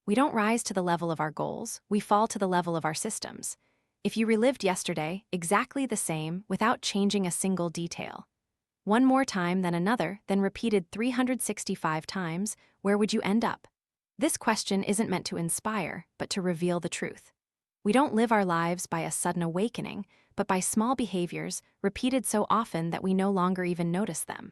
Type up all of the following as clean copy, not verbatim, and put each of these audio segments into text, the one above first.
We don't rise to the level of our goals, we fall to the level of our systems. If you relived yesterday exactly the same without changing a single detail, one more time than another, then repeated 365 times, where would you end up? This question isn't meant to inspire, but to reveal the truth. We don't live our lives by a sudden awakening, but by small behaviors repeated so often that we no longer even notice them.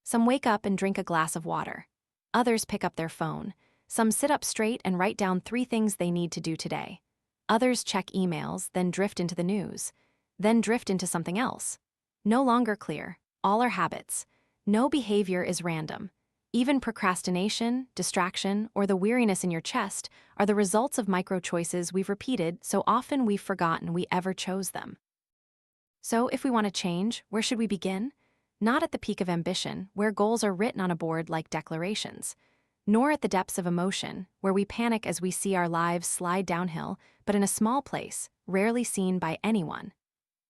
Some wake up and drink a glass of water. Others pick up their phone. Some sit up straight and write down 3 things they need to do today. Others check emails, then drift into the news, then drift into something else. No longer clear. All are habits. No behavior is random. Even procrastination, distraction, or the weariness in your chest are the results of micro-choices we've repeated so often we've forgotten we ever chose them. So if we want to change, where should we begin? Not at the peak of ambition, where goals are written on a board like declarations, nor at the depths of emotion, where we panic as we see our lives slide downhill, but in a small place, rarely seen by anyone.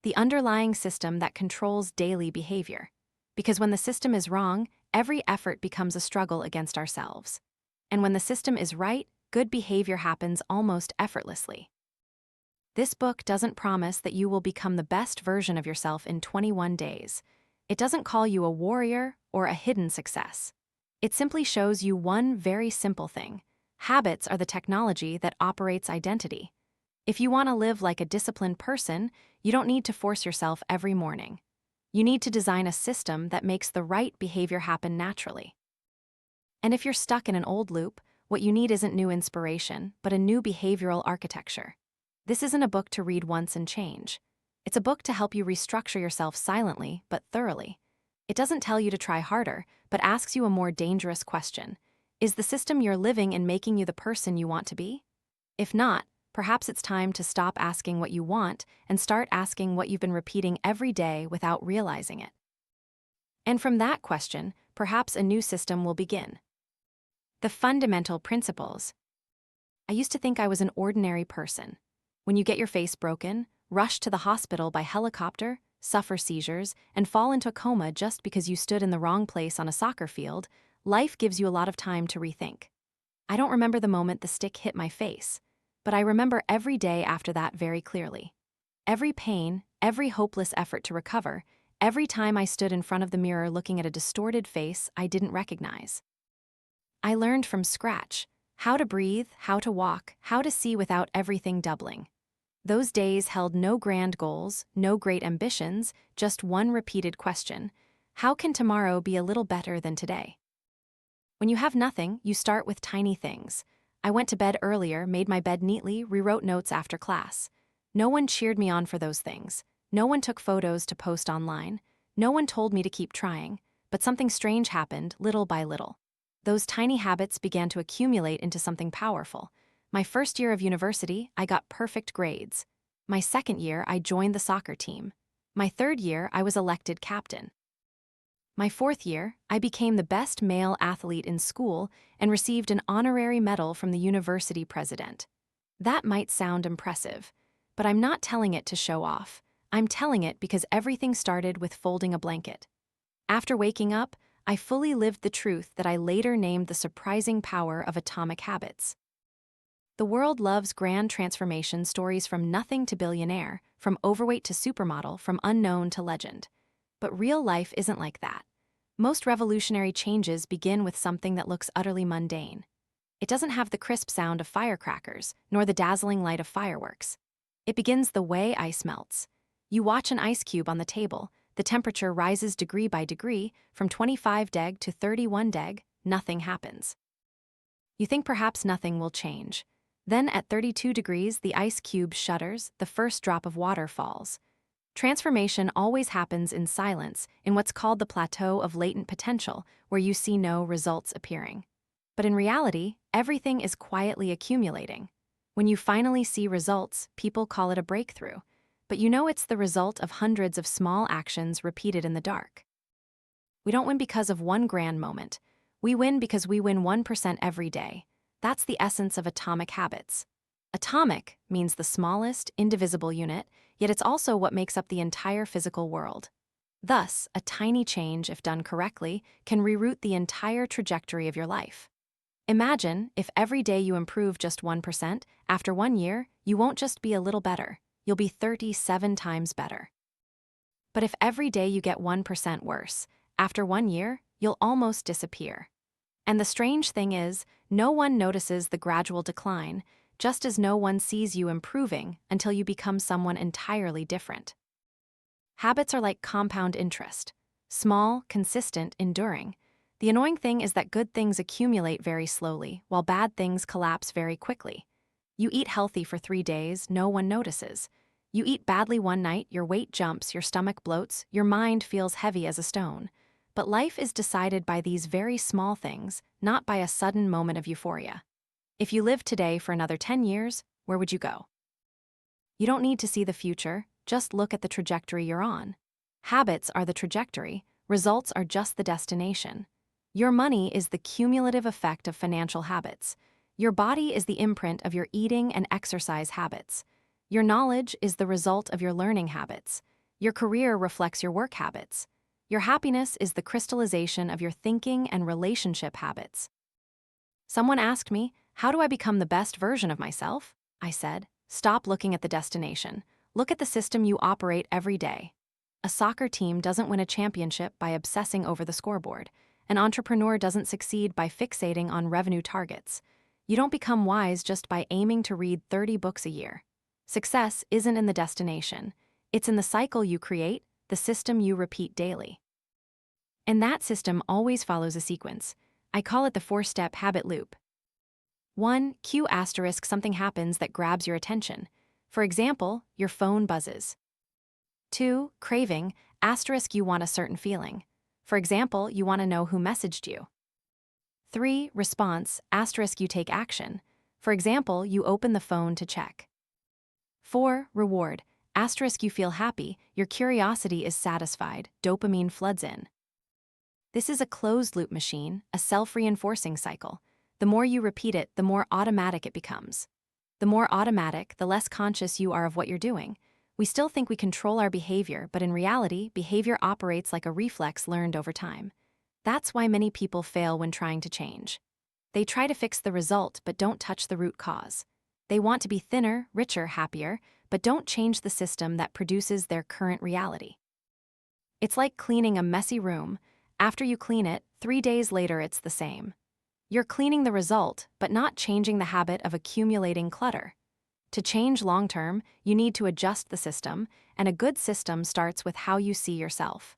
The underlying system that controls daily behavior. Because when the system is wrong, every effort becomes a struggle against ourselves. And when the system is right, good behavior happens almost effortlessly. This book doesn't promise that you will become the best version of yourself in 21 days. It doesn't call you a warrior or a hidden success. It simply shows you one very simple thing. Habits are the technology that operates identity. If you want to live like a disciplined person, you don't need to force yourself every morning. You need to design a system that makes the right behavior happen naturally. And if you're stuck in an old loop, what you need isn't new inspiration, but a new behavioral architecture. This isn't a book to read once and change. It's a book to help you restructure yourself silently but thoroughly. It doesn't tell you to try harder, but asks you a more dangerous question. Is the system you're living in making you the person you want to be? If not, perhaps it's time to stop asking what you want and start asking what you've been repeating every day without realizing it. And from that question, perhaps a new system will begin. The fundamental principles. I used to think I was an ordinary person. When you get your face broken, rush to the hospital by helicopter, suffer seizures, and fall into a coma just because you stood in the wrong place on a soccer field, life gives you a lot of time to rethink. I don't remember the moment the stick hit my face, but I remember every day after that very clearly. Every pain, every hopeless effort to recover, every time I stood in front of the mirror looking at a distorted face I didn't recognize. I learned from scratch how to breathe, how to walk, how to see without everything doubling. Those days held no grand goals, no great ambitions, just one repeated question: how can tomorrow be a little better than today? When you have nothing, you start with tiny things. I went to bed earlier, made my bed neatly, rewrote notes after class. No one cheered me on for those things. No one took photos to post online. No one told me to keep trying. But something strange happened, little by little. Those tiny habits began to accumulate into something powerful. My first year of university, I got perfect grades. My second year, I joined the soccer team. My third year, I was elected captain. My fourth year, I became the best male athlete in school and received an honorary medal from the university president. That might sound impressive, but I'm not telling it to show off. I'm telling it because everything started with folding a blanket. After waking up, I fully lived the truth that I later named the surprising power of atomic habits. The world loves grand transformation stories from nothing to billionaire, from overweight to supermodel, from unknown to legend. But real life isn't like that. Most revolutionary changes begin with something that looks utterly mundane. It doesn't have the crisp sound of firecrackers, nor the dazzling light of fireworks. It begins the way ice melts. You watch an ice cube on the table, the temperature rises degree by degree, from 25 deg to 31 deg, nothing happens. You think perhaps nothing will change. Then at 32 degrees, the ice cube shudders, the first drop of water falls. Transformation always happens in silence, in what's called the plateau of latent potential, where you see no results appearing. But in reality, everything is quietly accumulating. When you finally see results, people call it a breakthrough. But you know it's the result of hundreds of small actions repeated in the dark. We don't win because of one grand moment. We win because we win 1% every day. That's the essence of atomic habits. Atomic means the smallest, indivisible unit, yet it's also what makes up the entire physical world. Thus, a tiny change, if done correctly, can reroute the entire trajectory of your life. Imagine if every day you improve just 1%, after 1 year, you won't just be a little better, you'll be 37 times better. But if every day you get 1% worse, after 1 year, you'll almost disappear. And the strange thing is, no one notices the gradual decline, just as no one sees you improving until you become someone entirely different. Habits are like compound interest. Small, consistent, enduring. The annoying thing is that good things accumulate very slowly, while bad things collapse very quickly. You eat healthy for 3 days, no one notices. You eat badly one night, your weight jumps, your stomach bloats, your mind feels heavy as a stone. But life is decided by these very small things, not by a sudden moment of euphoria. If you lived today for another 10 years, where would you go? You don't need to see the future, just look at the trajectory you're on. Habits are the trajectory, results are just the destination. Your money is the cumulative effect of financial habits. Your body is the imprint of your eating and exercise habits. Your knowledge is the result of your learning habits. Your career reflects your work habits. Your happiness is the crystallization of your thinking and relationship habits. Someone asked me, how do I become the best version of myself? I said, stop looking at the destination. Look at the system you operate every day. A soccer team doesn't win a championship by obsessing over the scoreboard. An entrepreneur doesn't succeed by fixating on revenue targets. You don't become wise just by aiming to read 30 books a year. Success isn't in the destination. It's in the cycle you create, the system you repeat daily. And that system always follows a sequence. I call it the 4-step habit loop. 1. Cue asterisk something happens that grabs your attention. For example, your phone buzzes. 2. Craving, asterisk you want a certain feeling. For example, you want to know who messaged you. 3. Response, asterisk you take action. For example, you open the phone to check. 4. Reward, asterisk you feel happy, your curiosity is satisfied, dopamine floods in. This is a closed-loop machine, a self-reinforcing cycle. The more you repeat it, the more automatic it becomes. The more automatic, the less conscious you are of what you're doing. We still think we control our behavior, but in reality, behavior operates like a reflex learned over time. That's why many people fail when trying to change. They try to fix the result, but don't touch the root cause. They want to be thinner, richer, happier, but don't change the system that produces their current reality. It's like cleaning a messy room. After you clean it, 3 days later it's the same. You're cleaning the result, but not changing the habit of accumulating clutter. To change long-term, you need to adjust the system, and a good system starts with how you see yourself.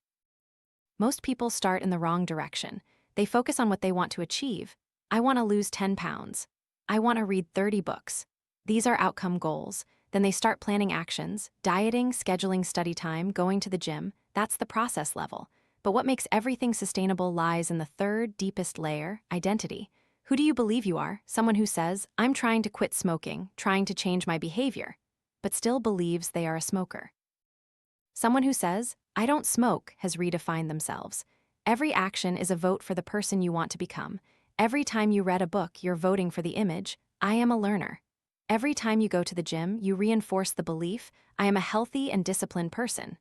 Most people start in the wrong direction. They focus on what they want to achieve. I want to lose 10 pounds. I want to read 30 books. These are outcome goals. Then they start planning actions, dieting, scheduling study time, going to the gym. That's the process level. But what makes everything sustainable lies in the third, deepest layer, identity. Who do you believe you are? Someone who says, I'm trying to quit smoking, trying to change my behavior, but still believes they are a smoker. Someone who says, I don't smoke, has redefined themselves. Every action is a vote for the person you want to become. Every time you read a book, you're voting for the image, I am a learner. Every time you go to the gym, you reinforce the belief, I am a healthy and disciplined person.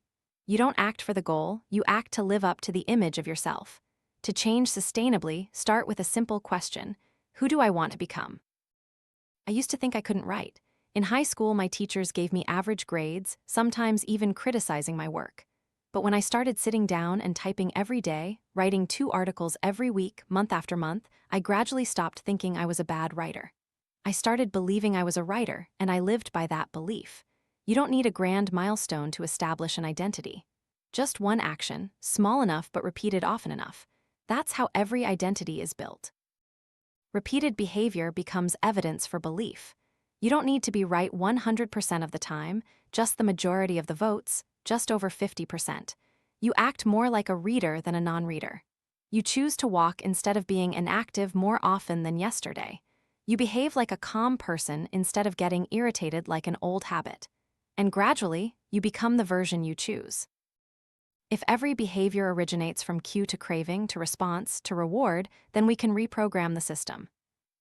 You don't act for the goal, you act to live up to the image of yourself. To change sustainably, start with a simple question. Who do I want to become? I used to think I couldn't write. In high school, my teachers gave me average grades, sometimes even criticizing my work. But when I started sitting down and typing every day, writing 2 articles every week, month after month, I gradually stopped thinking I was a bad writer. I started believing I was a writer, and I lived by that belief. You don't need a grand milestone to establish an identity. Just one action, small enough but repeated often enough. That's how every identity is built. Repeated behavior becomes evidence for belief. You don't need to be right 100% of the time, just the majority of the votes, just over 50%. You act more like a reader than a non-reader. You choose to walk instead of being inactive more often than yesterday. You behave like a calm person instead of getting irritated like an old habit. And gradually, you become the version you choose. If every behavior originates from cue to craving to response to reward, then we can reprogram the system.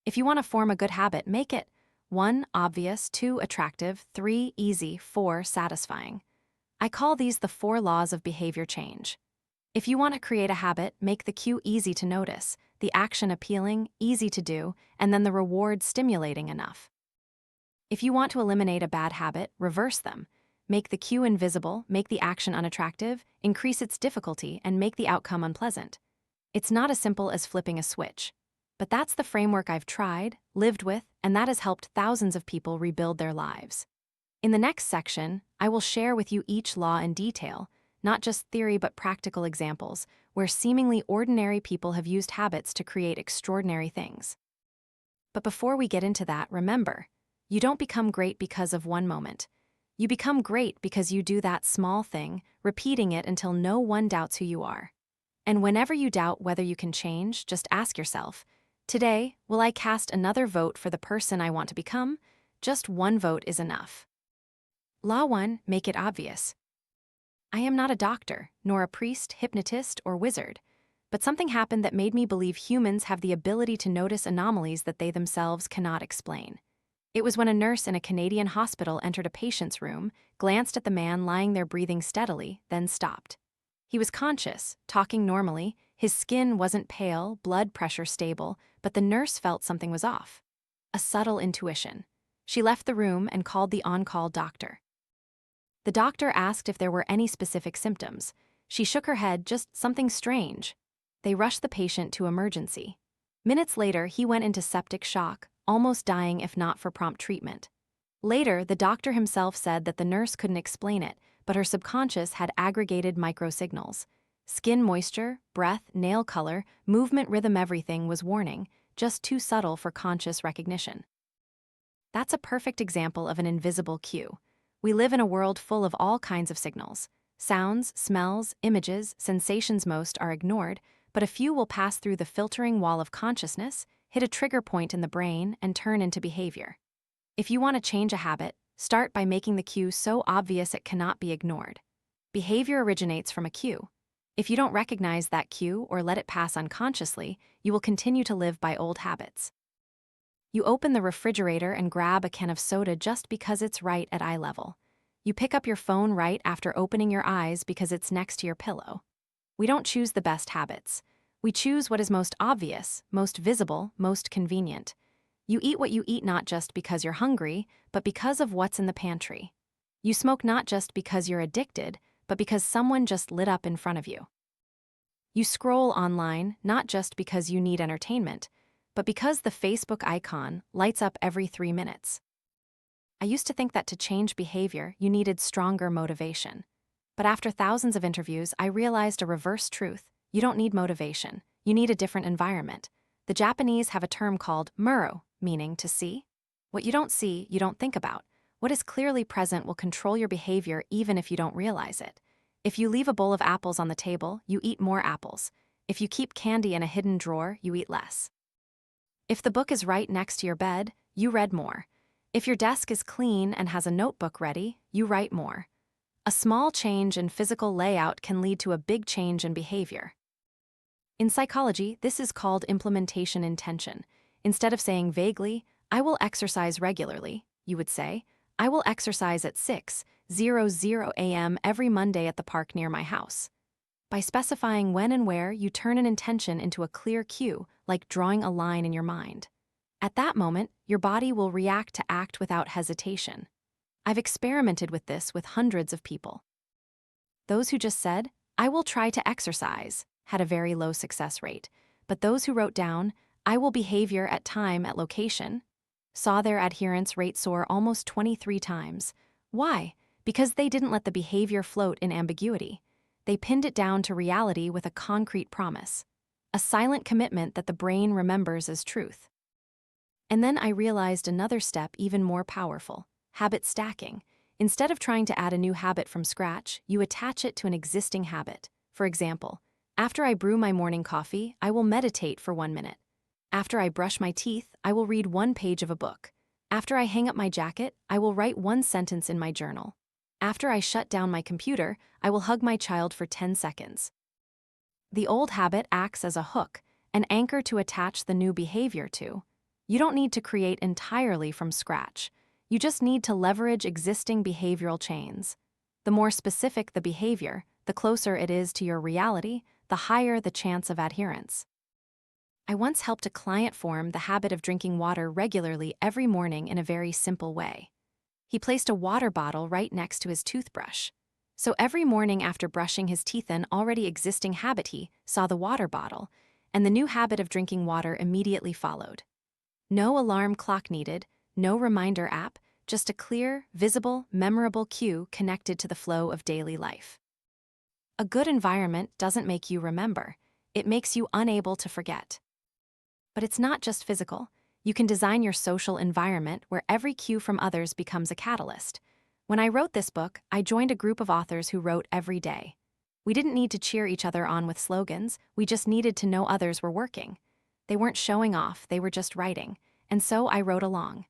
If you want to form a good habit, make it 1. Obvious, 2. Attractive, 3. Easy, 4. Satisfying. I call these the 4 laws of behavior change. If you want to create a habit, make the cue easy to notice, the action appealing, easy to do, and then the reward stimulating enough. If you want to eliminate a bad habit, reverse them. Make the cue invisible, make the action unattractive, increase its difficulty, and make the outcome unpleasant. It's not as simple as flipping a switch. But that's the framework I've tried, lived with, and that has helped thousands of people rebuild their lives. In the next section, I will share with you each law in detail, not just theory but practical examples, where seemingly ordinary people have used habits to create extraordinary things. But before we get into that, remember, you don't become great because of one moment. You become great because you do that small thing, repeating it until no one doubts who you are. And whenever you doubt whether you can change, just ask yourself, today, will I cast another vote for the person I want to become? Just one vote is enough. Law 1, make it obvious. I am not a doctor, nor a priest, hypnotist, or wizard, but something happened that made me believe humans have the ability to notice anomalies that they themselves cannot explain. It was when a nurse in a Canadian hospital entered a patient's room, glanced at the man lying there breathing steadily, then stopped. He was conscious, talking normally, his skin wasn't pale, blood pressure stable, but the nurse felt something was off. A subtle intuition. She left the room and called the on-call doctor. The doctor asked if there were any specific symptoms. She shook her head, just something strange. They rushed the patient to emergency. Minutes later, he went into septic shock, almost dying if not for prompt treatment. Later, the doctor himself said that the nurse couldn't explain it, but her subconscious had aggregated microsignals. Skin moisture, breath, nail color, movement rhythm, everything was warning, just too subtle for conscious recognition. That's a perfect example of an invisible cue. We live in a world full of all kinds of signals. Sounds, smells, images, sensations. Most are ignored, but a few will pass through the filtering wall of consciousness, hit a trigger point in the brain, and turn into behavior. If you want to change a habit, start by making the cue so obvious it cannot be ignored. Behavior originates from a cue. If you don't recognize that cue or let it pass unconsciously, you will continue to live by old habits. You open the refrigerator and grab a can of soda just because it's right at eye level. You pick up your phone right after opening your eyes because it's next to your pillow. We don't choose the best habits. We choose what is most obvious, most visible, most convenient. You eat what you eat not just because you're hungry, but because of what's in the pantry. You smoke not just because you're addicted, but because someone just lit up in front of you. You scroll online not just because you need entertainment, but because the Facebook icon lights up every 3 minutes. I used to think that to change behavior, you needed stronger motivation. But after thousands of interviews, I realized a reverse truth. You don't need motivation. You need a different environment. The Japanese have a term called muro, meaning to see. What you don't see, you don't think about. What is clearly present will control your behavior even if you don't realize it. If you leave a bowl of apples on the table, you eat more apples. If you keep candy in a hidden drawer, you eat less. If the book is right next to your bed, you read more. If your desk is clean and has a notebook ready, you write more. A small change in physical layout can lead to a big change in behavior. In psychology, this is called implementation intention. Instead of saying vaguely, I will exercise regularly, you would say, I will exercise at 6:00 a.m. every Monday at the park near my house. By specifying when and where, you turn an intention into a clear cue, like drawing a line in your mind. At that moment, your body will react to act without hesitation. I've experimented with this with hundreds of people. Those who just said, I will try to exercise, had a very low success rate, but those who wrote down, I will behavior at time at location, saw their adherence rate soar almost 23 times. Why? Because they didn't let the behavior float in ambiguity. They pinned it down to reality with a concrete promise, a silent commitment that the brain remembers as truth. And then I realized another step even more powerful, habit stacking. Instead of trying to add a new habit from scratch, you attach it to an existing habit. For example, after I brew my morning coffee, I will meditate for 1 minute. After I brush my teeth, I will read 1 page of a book. After I hang up my jacket, I will write 1 sentence in my journal. After I shut down my computer, I will hug my child for 10 seconds. The old habit acts as a hook, an anchor to attach the new behavior to. You don't need to create entirely from scratch. You just need to leverage existing behavioral chains. The more specific the behavior, the closer it is to your reality, the higher the chance of adherence. I once helped a client form the habit of drinking water regularly every morning in a very simple way. He placed a water bottle right next to his toothbrush. So every morning after brushing his teeth, an already existing habit, he saw the water bottle, and the new habit of drinking water immediately followed. No alarm clock needed, no reminder app, just a clear, visible, memorable cue connected to the flow of daily life. A good environment doesn't make you remember, it makes you unable to forget. But it's not just physical. You can design your social environment where every cue from others becomes a catalyst. When I wrote this book, I joined a group of authors who wrote every day. We didn't need to cheer each other on with slogans, we just needed to know others were working. They weren't showing off, they were just writing, and so I wrote along.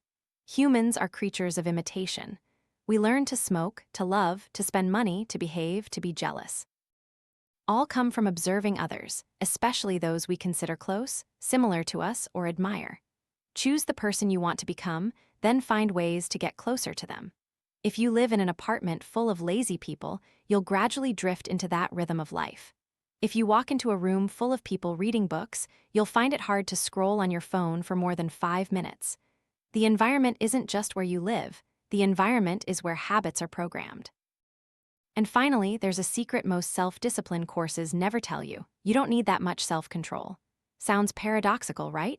Humans are creatures of imitation. We learn to smoke, to love, to spend money, to behave, to be jealous. All come from observing others, especially those we consider close, similar to us, or admire. Choose the person you want to become, then find ways to get closer to them. If you live in an apartment full of lazy people, you'll gradually drift into that rhythm of life. If you walk into a room full of people reading books, you'll find it hard to scroll on your phone for more than 5 minutes. The environment isn't just where you live, the environment is where habits are programmed. And finally, there's a secret most self-discipline courses never tell you. You don't need that much self-control. Sounds paradoxical, right?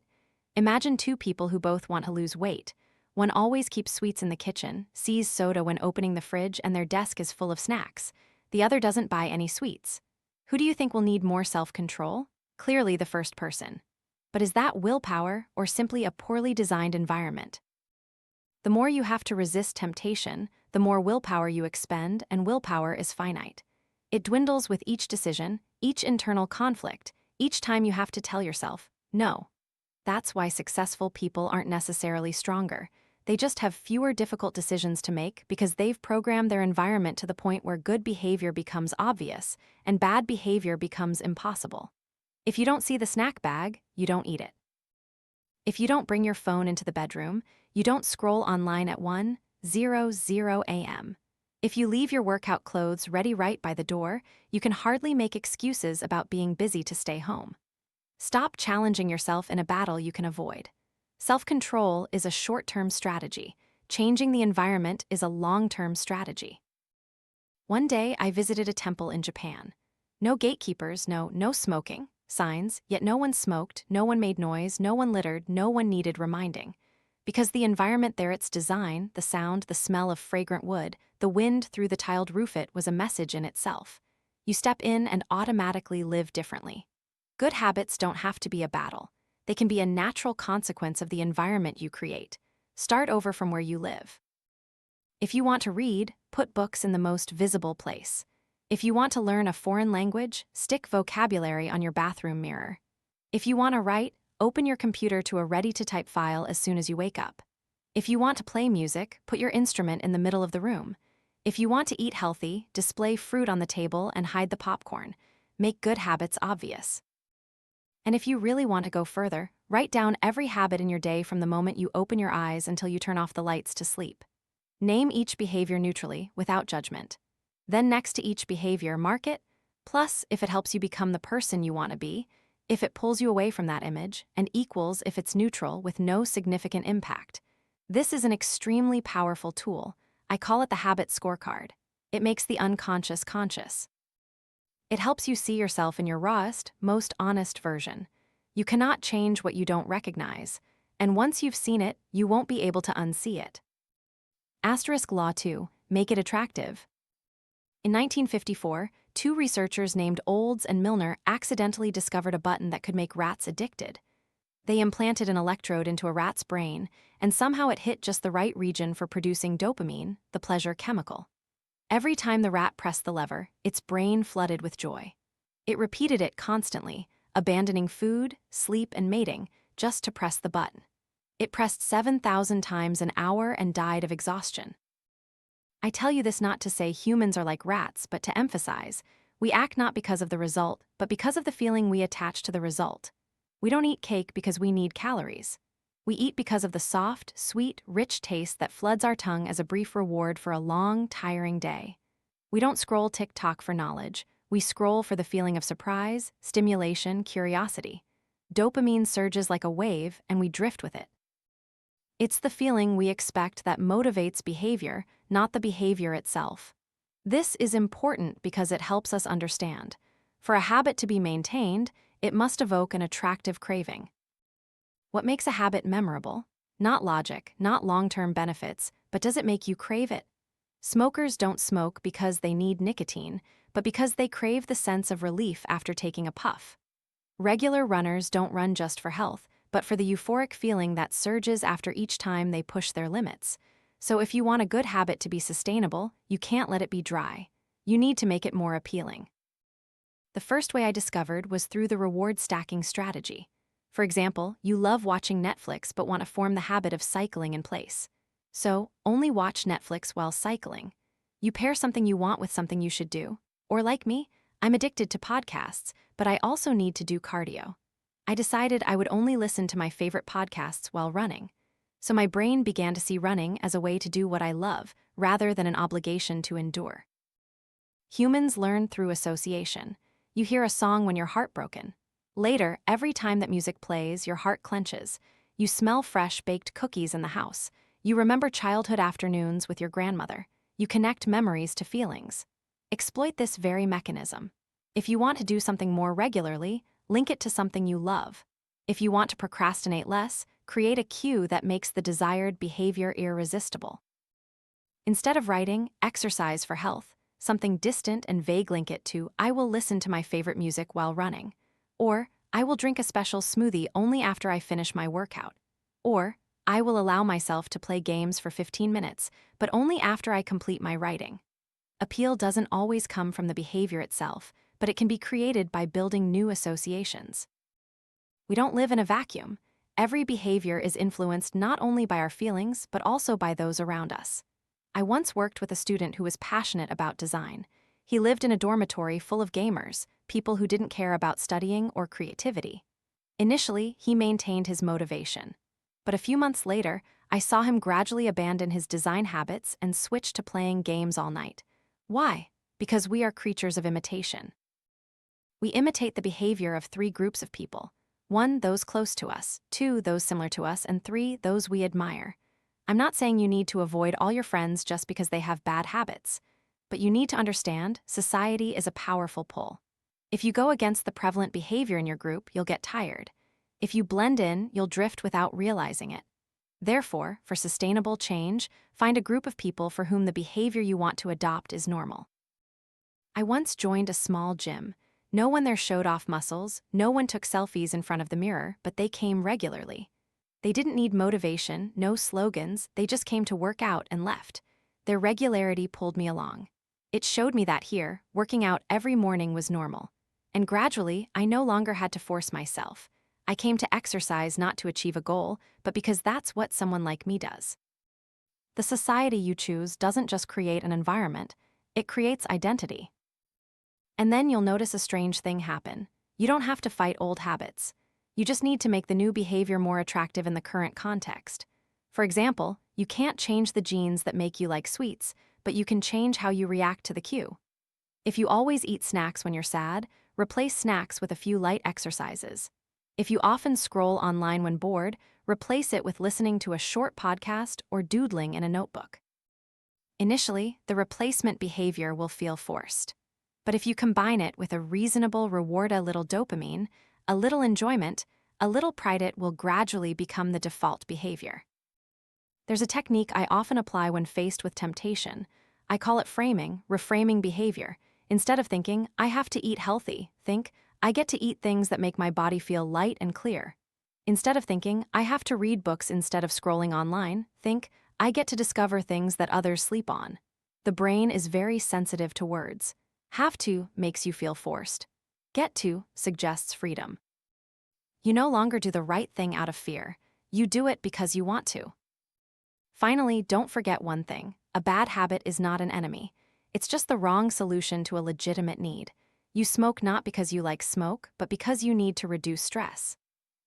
Imagine two people who both want to lose weight. One always keeps sweets in the kitchen, sees soda when opening the fridge, and their desk is full of snacks. The other doesn't buy any sweets. Who do you think will need more self-control? Clearly the first person. But is that willpower or simply a poorly designed environment? The more you have to resist temptation, the more willpower you expend, and willpower is finite. It dwindles with each decision, each internal conflict, each time you have to tell yourself, no. That's why successful people aren't necessarily stronger. They just have fewer difficult decisions to make because they've programmed their environment to the point where good behavior becomes obvious and bad behavior becomes impossible. If you don't see the snack bag, you don't eat it. If you don't bring your phone into the bedroom, you don't scroll online at 1:00 a.m. If you leave your workout clothes ready right by the door, you can hardly make excuses about being busy to stay home. Stop challenging yourself in a battle you can avoid. Self-control is a short-term strategy. Changing the environment is a long-term strategy. One day, I visited a temple in Japan. No gatekeepers, no smoking signs, yet no one smoked, no one made noise, no one littered, no one needed reminding. Because the environment there, its design, the sound, the smell of fragrant wood, the wind through the tiled roof, it was a message in itself. You step in and automatically live differently. Good habits don't have to be a battle. They can be a natural consequence of the environment you create. Start over from where you live. If you want to read, put books in the most visible place. If you want to learn a foreign language, stick vocabulary on your bathroom mirror. If you want to write, open your computer to a ready-to-type file as soon as you wake up. If you want to play music, put your instrument in the middle of the room. If you want to eat healthy, display fruit on the table and hide the popcorn. Make good habits obvious. And if you really want to go further, write down every habit in your day from the moment you open your eyes until you turn off the lights to sleep. Name each behavior neutrally, without judgment. Then next to each behavior, mark it, plus if it helps you become the person you want to be, if it pulls you away from that image, and equals if it's neutral with no significant impact. This is an extremely powerful tool. I call it the habit scorecard. It makes the unconscious conscious. It helps you see yourself in your rawest, most honest version. You cannot change what you don't recognize, and once you've seen it, you won't be able to unsee it. Asterisk Law 2, make it attractive. In 1954, two researchers named Olds and Milner accidentally discovered a button that could make rats addicted. They implanted an electrode into a rat's brain, and somehow it hit just the right region for producing dopamine, the pleasure chemical. Every time the rat pressed the lever, its brain flooded with joy. It repeated it constantly, abandoning food, sleep, and mating, just to press the button. It pressed 7,000 times an hour and died of exhaustion. I tell you this not to say humans are like rats, but to emphasize, we act not because of the result, but because of the feeling we attach to the result. We don't eat cake because we need calories. We eat because of the soft, sweet, rich taste that floods our tongue as a brief reward for a long, tiring day. We don't scroll TikTok for knowledge. We scroll for the feeling of surprise, stimulation, curiosity. Dopamine surges like a wave, and we drift with it. It's the feeling we expect that motivates behavior, not the behavior itself. This is important because it helps us understand. For a habit to be maintained, it must evoke an attractive craving. What makes a habit memorable? Not logic, not long-term benefits, but does it make you crave it? Smokers don't smoke because they need nicotine, but because they crave the sense of relief after taking a puff. Regular runners don't run just for health, but for the euphoric feeling that surges after each time they push their limits. So if you want a good habit to be sustainable, you can't let it be dry. You need to make it more appealing. The first way I discovered was through the reward stacking strategy. For example, you love watching Netflix but want to form the habit of cycling in place. So, only watch Netflix while cycling. You pair something you want with something you should do. Or like me, I'm addicted to podcasts, but I also need to do cardio. I decided I would only listen to my favorite podcasts while running. So my brain began to see running as a way to do what I love, rather than an obligation to endure. Humans learn through association. You hear a song when you're heartbroken. Later, every time that music plays, your heart clenches. You smell fresh baked cookies in the house. You remember childhood afternoons with your grandmother. You connect memories to feelings. Exploit this very mechanism. If you want to do something more regularly, link it to something you love. If you want to procrastinate less, create a cue that makes the desired behavior irresistible. Instead of writing, exercise for health, something distant and vague, link it to, I will listen to my favorite music while running. Or, I will drink a special smoothie only after I finish my workout. Or, I will allow myself to play games for 15 minutes, but only after I complete my writing. Appeal doesn't always come from the behavior itself, but it can be created by building new associations. We don't live in a vacuum. Every behavior is influenced not only by our feelings, but also by those around us. I once worked with a student who was passionate about design. He lived in a dormitory full of gamers, people who didn't care about studying or creativity. Initially, he maintained his motivation. But a few months later, I saw him gradually abandon his design habits and switch to playing games all night. Why? Because we are creatures of imitation. We imitate the behavior of 3 groups of people. 1, those close to us, 2, those similar to us, and 3, those we admire. I'm not saying you need to avoid all your friends just because they have bad habits, but you need to understand society is a powerful pull. If you go against the prevalent behavior in your group, you'll get tired. If you blend in, you'll drift without realizing it. Therefore, for sustainable change, find a group of people for whom the behavior you want to adopt is normal. I once joined a small gym. No one there showed off muscles, no one took selfies in front of the mirror, but they came regularly. They didn't need motivation, no slogans, they just came to work out and left. Their regularity pulled me along. It showed me that here, working out every morning was normal. And gradually, I no longer had to force myself. I came to exercise not to achieve a goal, but because that's what someone like me does. The society you choose doesn't just create an environment, it creates identity. And then you'll notice a strange thing happen. You don't have to fight old habits. You just need to make the new behavior more attractive in the current context. For example, you can't change the genes that make you like sweets, but you can change how you react to the cue. If you always eat snacks when you're sad, replace snacks with a few light exercises. If you often scroll online when bored, replace it with listening to a short podcast or doodling in a notebook. Initially, the replacement behavior will feel forced. But if you combine it with a reasonable reward, a little dopamine, a little enjoyment, a little pride, it will gradually become the default behavior. There's a technique I often apply when faced with temptation. I call it reframing behavior. Instead of thinking, I have to eat healthy, think, I get to eat things that make my body feel light and clear. Instead of thinking, I have to read books instead of scrolling online, think, I get to discover things that others sleep on. The brain is very sensitive to words. Have to makes you feel forced. Get to suggests freedom. You no longer do the right thing out of fear. You do it because you want to. Finally, don't forget one thing. A bad habit is not an enemy. It's just the wrong solution to a legitimate need. You smoke not because you like smoke, but because you need to reduce stress.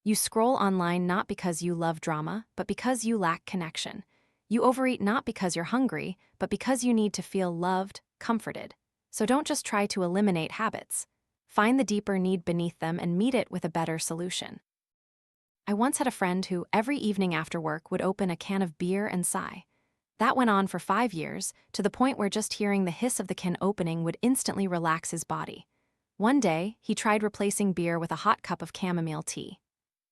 You scroll online not because you love drama, but because you lack connection. You overeat not because you're hungry, but because you need to feel loved, comforted. So don't just try to eliminate habits. Find the deeper need beneath them and meet it with a better solution. I once had a friend who, every evening after work, would open a can of beer and sigh. That went on for 5 years, to the point where just hearing the hiss of the can opening would instantly relax his body. One day, he tried replacing beer with a hot cup of chamomile tea.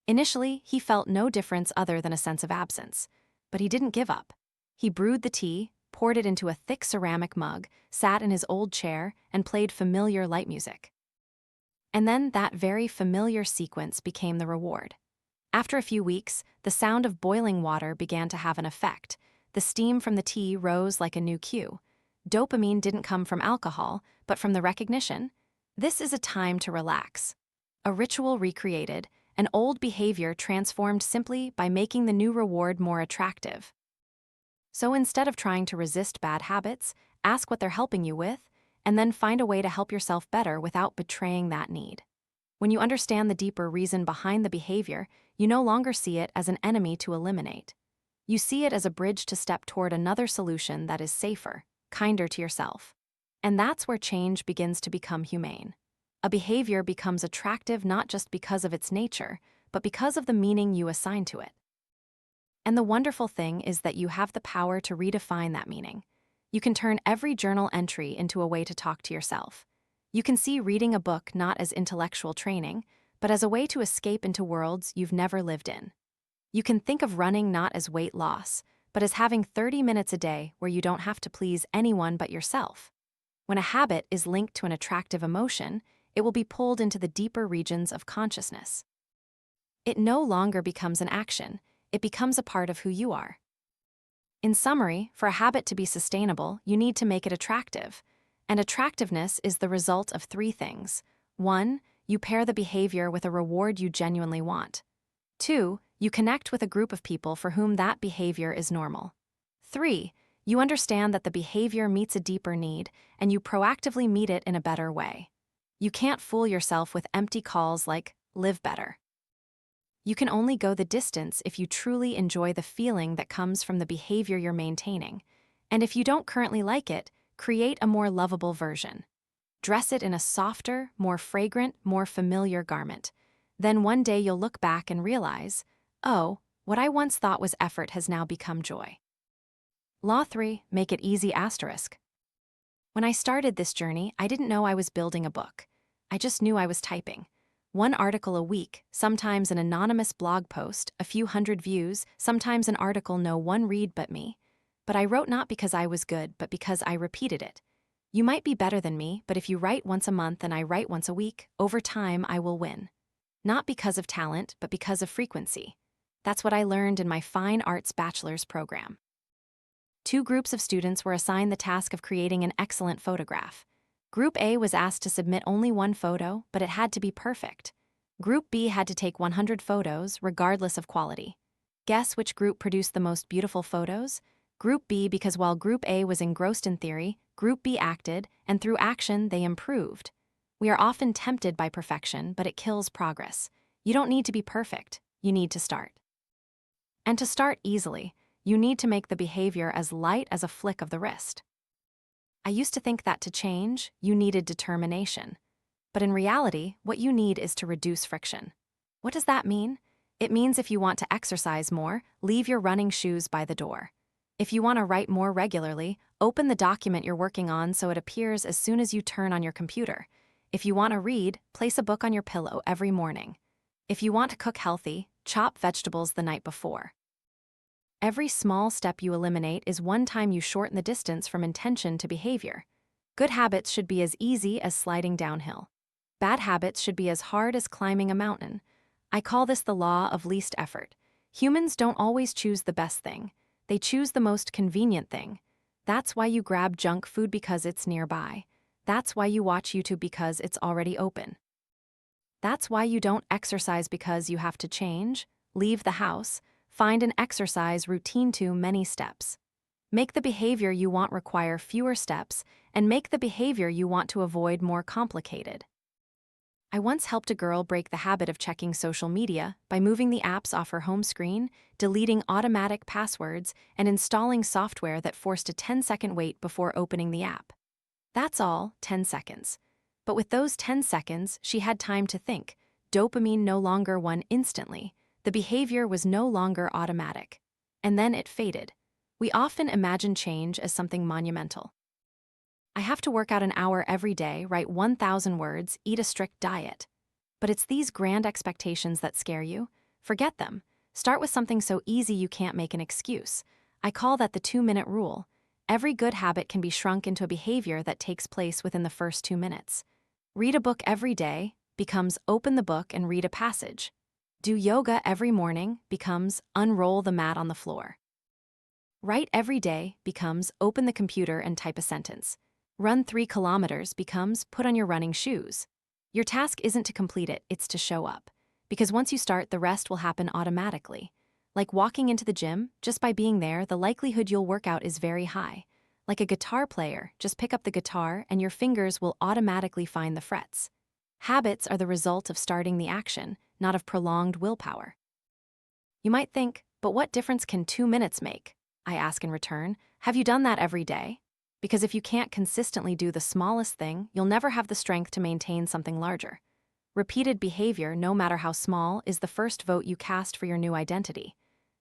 Initially, he felt no difference other than a sense of absence. But he didn't give up. He brewed the tea, poured it into a thick ceramic mug, sat in his old chair, and played familiar light music. And then that very familiar sequence became the reward. After a few weeks, the sound of boiling water began to have an effect. The steam from the tea rose like a new cue. Dopamine didn't come from alcohol, but from the recognition. This is a time to relax. A ritual recreated, an old behavior transformed simply by making the new reward more attractive. So instead of trying to resist bad habits, ask what they're helping you with, and then find a way to help yourself better without betraying that need. When you understand the deeper reason behind the behavior, you no longer see it as an enemy to eliminate. You see it as a bridge to step toward another solution that is safer, kinder to yourself. And that's where change begins to become humane. A behavior becomes attractive not just because of its nature, but because of the meaning you assign to it. And the wonderful thing is that you have the power to redefine that meaning. You can turn every journal entry into a way to talk to yourself. You can see reading a book not as intellectual training, but as a way to escape into worlds you've never lived in. You can think of running not as weight loss, but as having 30 minutes a day where you don't have to please anyone but yourself. When a habit is linked to an attractive emotion, it will be pulled into the deeper regions of consciousness. It no longer becomes an action, it becomes a part of who you are. In summary, for a habit to be sustainable, you need to make it attractive. And attractiveness is the result of 3 things. 1, you pair the behavior with a reward you genuinely want. 2, you connect with a group of people for whom that behavior is normal. 3, you understand that the behavior meets a deeper need, and you proactively meet it in a better way. You can't fool yourself with empty calls like, live better. You can only go the distance if you truly enjoy the feeling that comes from the behavior you're maintaining. And if you don't currently like it, create a more lovable version. Dress it in a softer, more fragrant, more familiar garment. Then one day you'll look back and realize, oh, what I once thought was effort has now become joy. Law 3, make it easy asterisk. When I started this journey, I didn't know I was building a book. I just knew I was typing. 1 article a week, sometimes an anonymous blog post, a few hundred views, sometimes an article no one read but me. But I wrote not because I was good, but because I repeated it. You might be better than me, but if you write once a month and I write once a week, over time I will win. Not because of talent, but because of frequency. That's what I learned in my fine arts bachelor's program. 2 groups of students were assigned the task of creating an excellent photograph. Group A was asked to submit only 1 photo, but it had to be perfect. Group B had to take 100 photos, regardless of quality. Guess which group produced the most beautiful photos? Group B, because while Group A was engrossed in theory, Group B acted, and through action they improved. We are often tempted by perfection, but it kills progress. You don't need to be perfect, you need to start. And to start easily, you need to make the behavior as light as a flick of the wrist. I used to think that to change, you needed determination. But in reality, what you need is to reduce friction. What does that mean? It means if you want to exercise more, leave your running shoes by the door. If you want to write more regularly, open the document you're working on so it appears as soon as you turn on your computer. If you want to read, place a book on your pillow every morning. If you want to cook healthy, chop vegetables the night before. Every small step you eliminate is one time you shorten the distance from intention to behavior. Good habits should be as easy as sliding downhill. Bad habits should be as hard as climbing a mountain. I call this the law of least effort. Humans don't always choose the best thing. They choose the most convenient thing. That's why you grab junk food because it's nearby. That's why you watch YouTube because it's already open. That's why you don't exercise because you have to change, leave the house, find an exercise routine too many steps. Make the behavior you want require fewer steps, and make the behavior you want to avoid more complicated. I once helped a girl break the habit of checking social media by moving the apps off her home screen, deleting automatic passwords, and installing software that forced a 10-second wait before opening the app. That's all, 10 seconds. But with those 10 seconds, she had time to think. Dopamine no longer won instantly. The behavior was no longer automatic. And then it faded. We often imagine change as something monumental. I have to work out an hour every day, write 1,000 words, eat a strict diet. But it's these grand expectations that scare you. Forget them. Start with something so easy you can't make an excuse. I call that the 2-minute rule. Every good habit can be shrunk into a behavior that takes place within the first 2 minutes. Read a book every day becomes open the book and read a passage. Do yoga every morning becomes unroll the mat on the floor. Write every day becomes open the computer and type a sentence. Run 3 kilometers becomes put on your running shoes. Your task isn't to complete it, it's to show up. Because once you start, the rest will happen automatically. Like walking into the gym, just by being there, the likelihood you'll work out is very high. Like a guitar player, just pick up the guitar and your fingers will automatically find the frets. Habits are the result of starting the action, not of prolonged willpower. You might think, but what difference can 2 minutes make? I ask in return, have you done that every day? Because if you can't consistently do the smallest thing, you'll never have the strength to maintain something larger. Repeated behavior, no matter how small, is the first vote you cast for your new identity.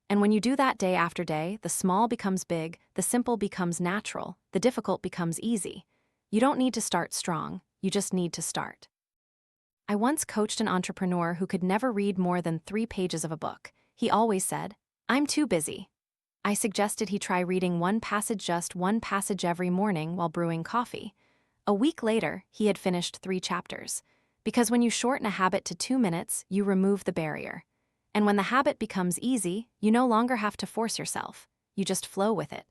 And when you do that day after day, the small becomes big, the simple becomes natural, the difficult becomes easy. You don't need to start strong, you just need to start. I once coached an entrepreneur who could never read more than 3 pages of a book. He always said, "I'm too busy." I suggested he try reading just one passage every morning while brewing coffee. A week later, he had finished 3 chapters. Because when you shorten a habit to 2 minutes, you remove the barrier. And when the habit becomes easy, you no longer have to force yourself. You just flow with it.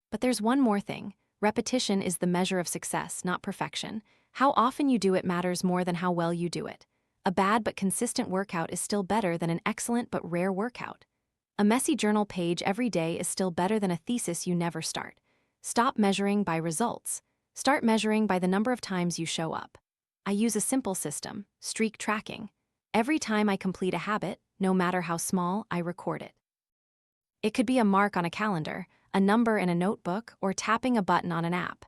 But there's one more thing. Repetition is the measure of success, not perfection. How often you do it matters more than how well you do it. A bad but consistent workout is still better than an excellent but rare workout. A messy journal page every day is still better than a thesis you never start. Stop measuring by results. Start measuring by the number of times you show up. I use a simple system, streak tracking. Every time I complete a habit, no matter how small, I record it. It could be a mark on a calendar, a number in a notebook, or tapping a button on an app.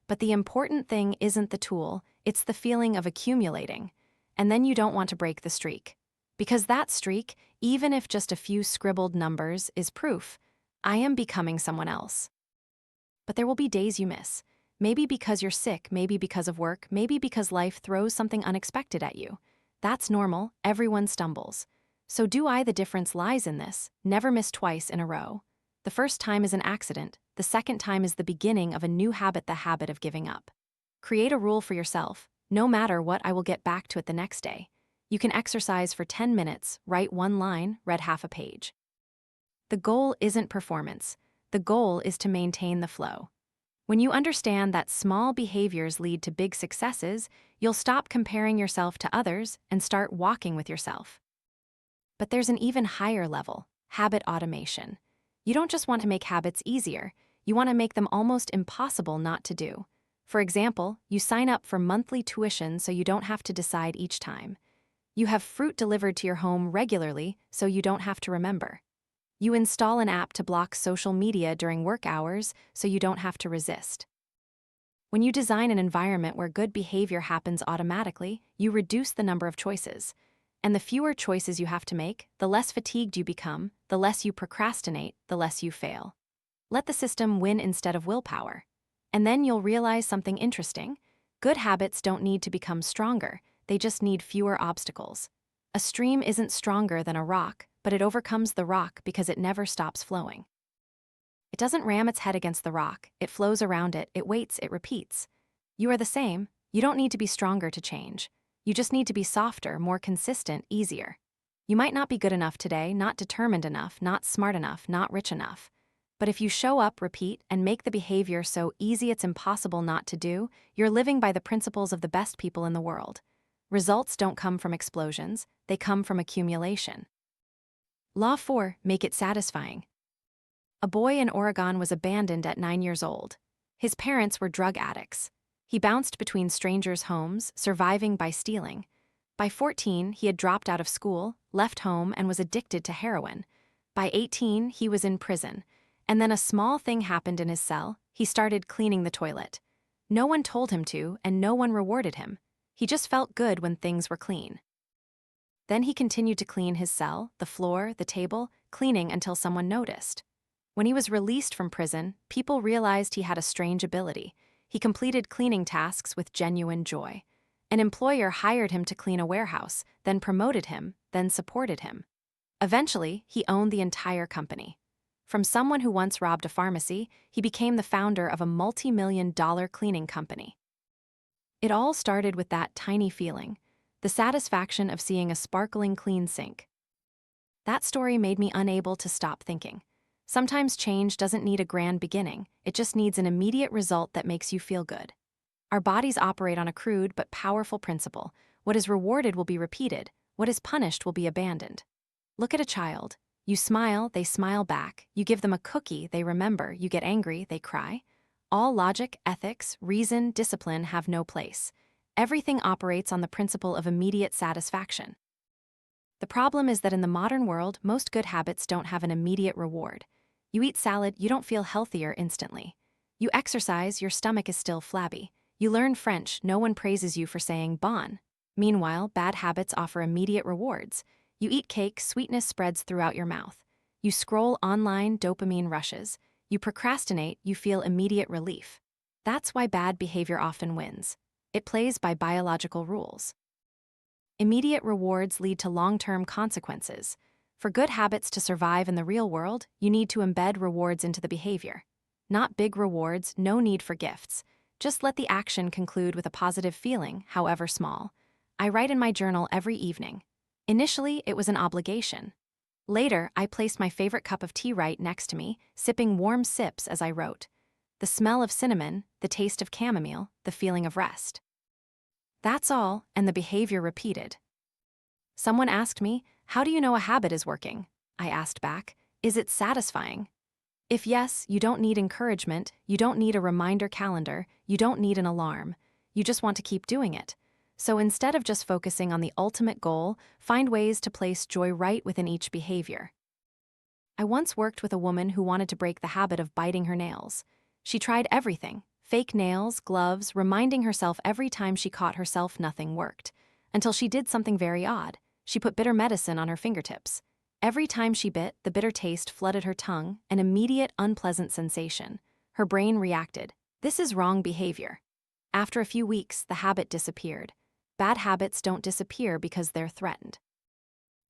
But the important thing isn't the tool, it's the feeling of accumulating. And then you don't want to break the streak. Because that streak, even if just a few scribbled numbers, is proof. I am becoming someone else. But there will be days you miss. Maybe because you're sick, maybe because of work, maybe because life throws something unexpected at you. That's normal, everyone stumbles. So the difference lies in this, never miss twice in a row. The first time is an accident, the second time is the beginning of a new habit, the habit of giving up. Create a rule for yourself, no matter what, I will get back to it the next day. You can exercise for 10 minutes, write 1 line, read half a page. The goal isn't performance, the goal is to maintain the flow. When you understand that small behaviors lead to big successes, you'll stop comparing yourself to others and start walking with yourself. But there's an even higher level, habit automation. You don't just want to make habits easier, you want to make them almost impossible not to do. For example, you sign up for monthly tuition so you don't have to decide each time. You have fruit delivered to your home regularly so you don't have to remember. You install an app to block social media during work hours so you don't have to resist. When you design an environment where good behavior happens automatically, you reduce the number of choices. And the fewer choices you have to make, the less fatigued you become, the less you procrastinate, the less you fail. Let the system win instead of willpower. And then you'll realize something interesting. Good habits don't need to become stronger, they just need fewer obstacles. A stream isn't stronger than a rock, but it overcomes the rock because it never stops flowing. It doesn't ram its head against the rock, it flows around it, it waits, it repeats. You are the same, you don't need to be stronger to change. You just need to be softer, more consistent, easier. You might not be good enough today, not determined enough, not smart enough, not rich enough. But if you show up, repeat, and make the behavior so easy it's impossible not to do, you're living by the principles of the best people in the world. Results don't come from explosions, they come from accumulation. Law 4, make it satisfying. A boy in Oregon was abandoned at 9 years old. His parents were drug addicts. He bounced between strangers' homes, surviving by stealing. By 14, he had dropped out of school, left home, and was addicted to heroin. By 18, he was in prison. And then a small thing happened in his cell. He started cleaning the toilet. No one told him to, and no one rewarded him. He just felt good when things were clean. Then he continued to clean his cell, the floor, the table, cleaning until someone noticed. When he was released from prison, people realized he had a strange ability. He completed cleaning tasks with genuine joy. An employer hired him to clean a warehouse, then promoted him, then supported him. Eventually, he owned the entire company. From someone who once robbed a pharmacy, he became the founder of a multi-million-dollar cleaning company. It all started with that tiny feeling, the satisfaction of seeing a sparkling clean sink. That story made me unable to stop thinking. Sometimes change doesn't need a grand beginning, it just needs an immediate result that makes you feel good. Our bodies operate on a crude but powerful principle. What is rewarded will be repeated, what is punished will be abandoned. Look at a child. You smile, they smile back. You give them a cookie, they remember. You get angry, they cry. All logic, ethics, reason, discipline have no place. Everything operates on the principle of immediate satisfaction. The problem is that in the modern world, most good habits don't have an immediate reward. You eat salad, you don't feel healthier instantly. You exercise, your stomach is still flabby. You learn French, no one praises you for saying bon. Meanwhile, bad habits offer immediate rewards. You eat cake, sweetness spreads throughout your mouth. You scroll online, dopamine rushes. You procrastinate, you feel immediate relief. That's why bad behavior often wins. It plays by biological rules. Immediate rewards lead to long-term consequences. For good habits to survive in the real world, you need to embed rewards into the behavior. Not big rewards, no need for gifts. Just let the action conclude with a positive feeling, however small. I write in my journal every evening. Initially, it was an obligation. Later, I placed my favorite cup of tea right next to me, sipping warm sips as I wrote. The smell of cinnamon, the taste of chamomile, the feeling of rest. That's all, and the behavior repeated. Someone asked me, "How do you know a habit is working?" I asked back, "Is it satisfying?" If yes, you don't need encouragement, you don't need a reminder calendar, you don't need an alarm. You just want to keep doing it. So instead of just focusing on the ultimate goal, find ways to place joy right within each behavior. I once worked with a woman who wanted to break the habit of biting her nails. She tried everything: fake nails, gloves, reminding herself every time she caught herself nothing worked. Until she did something very odd. She put bitter medicine on her fingertips. Every time she bit, the bitter taste flooded her tongue, an immediate, unpleasant sensation. Her brain reacted. This is wrong behavior. After a few weeks, the habit disappeared. Bad habits don't disappear because they're threatened.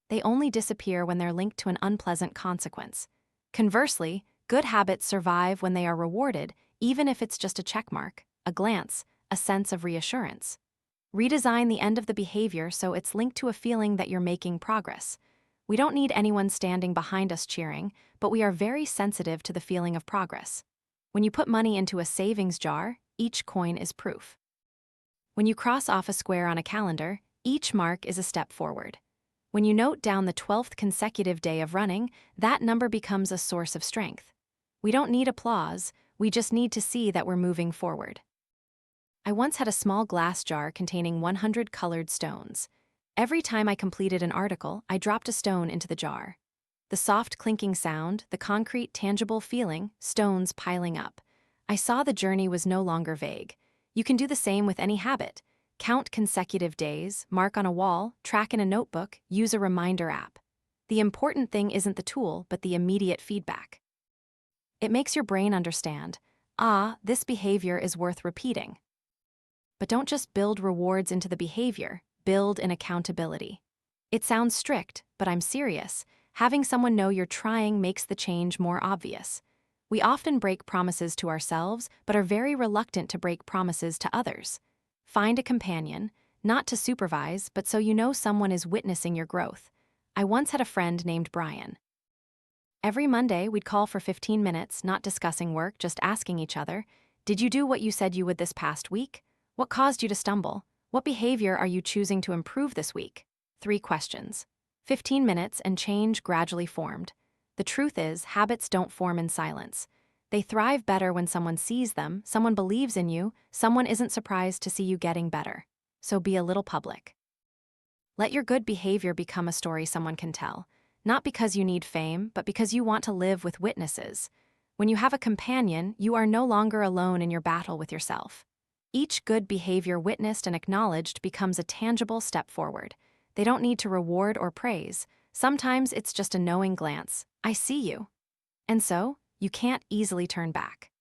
They only disappear when they're linked to an unpleasant consequence. Conversely, good habits survive when they are rewarded, even if it's just a checkmark, a glance, a sense of reassurance. Redesign the end of the behavior so it's linked to a feeling that you're making progress. We don't need anyone standing behind us cheering, but we are very sensitive to the feeling of progress. When you put money into a savings jar, each coin is proof. When you cross off a square on a calendar, each mark is a step forward. When you note down the 12th consecutive day of running, that number becomes a source of strength. We don't need applause, we just need to see that we're moving forward. I once had a small glass jar containing 100 colored stones. Every time I completed an article, I dropped a stone into the jar. The soft clinking sound, the concrete, tangible feeling, stones piling up. I saw the journey was no longer vague. You can do the same with any habit. Count consecutive days, mark on a wall, track in a notebook, use a reminder app. The important thing isn't the tool, but the immediate feedback. It makes your brain understand, this behavior is worth repeating. But don't just build rewards into the behavior, build in accountability. It sounds strict, but I'm serious. Having someone know you're trying makes the change more obvious. We often break promises to ourselves, but are very reluctant to break promises to others. Find a companion, not to supervise, but so you know someone is witnessing your growth. I once had a friend named Brian. Every Monday, we'd call for 15 minutes, not discussing work, just asking each other, "Did you do what you said you would this past week? What caused you to stumble? What behavior are you choosing to improve this week?" 3 questions. 15 minutes and change gradually formed. The truth is, habits don't form in silence. They thrive better when someone sees them, someone believes in you, someone isn't surprised to see you getting better. So be a little public. Let your good behavior become a story someone can tell, not because you need fame, but because you want to live with witnesses. When you have a companion, you are no longer alone in your battle with yourself. Each good behavior witnessed and acknowledged becomes a tangible step forward. They don't need to reward or praise. Sometimes it's just a knowing glance. I see you. And so, you can't easily turn back.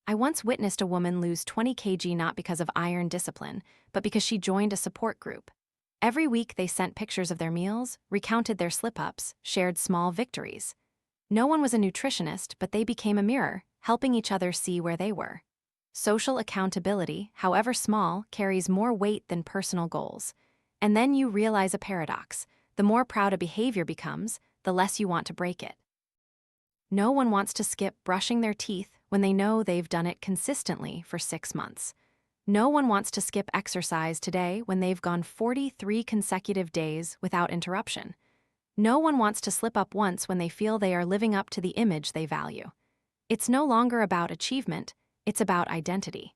I once witnessed a woman lose 20 kg not because of iron discipline, but because she joined a support group. Every week they sent pictures of their meals, recounted their slip-ups, shared small victories. No one was a nutritionist, but they became a mirror, helping each other see where they were. Social accountability, however small, carries more weight than personal goals. And then you realize a paradox. The more proud a behavior becomes, the less you want to break it. No one wants to skip brushing their teeth when they know they've done it consistently for 6 months. No one wants to skip exercise today when they've gone 43 consecutive days without interruption. No one wants to slip up once when they feel they are living up to the image they value. It's no longer about achievement, it's about identity.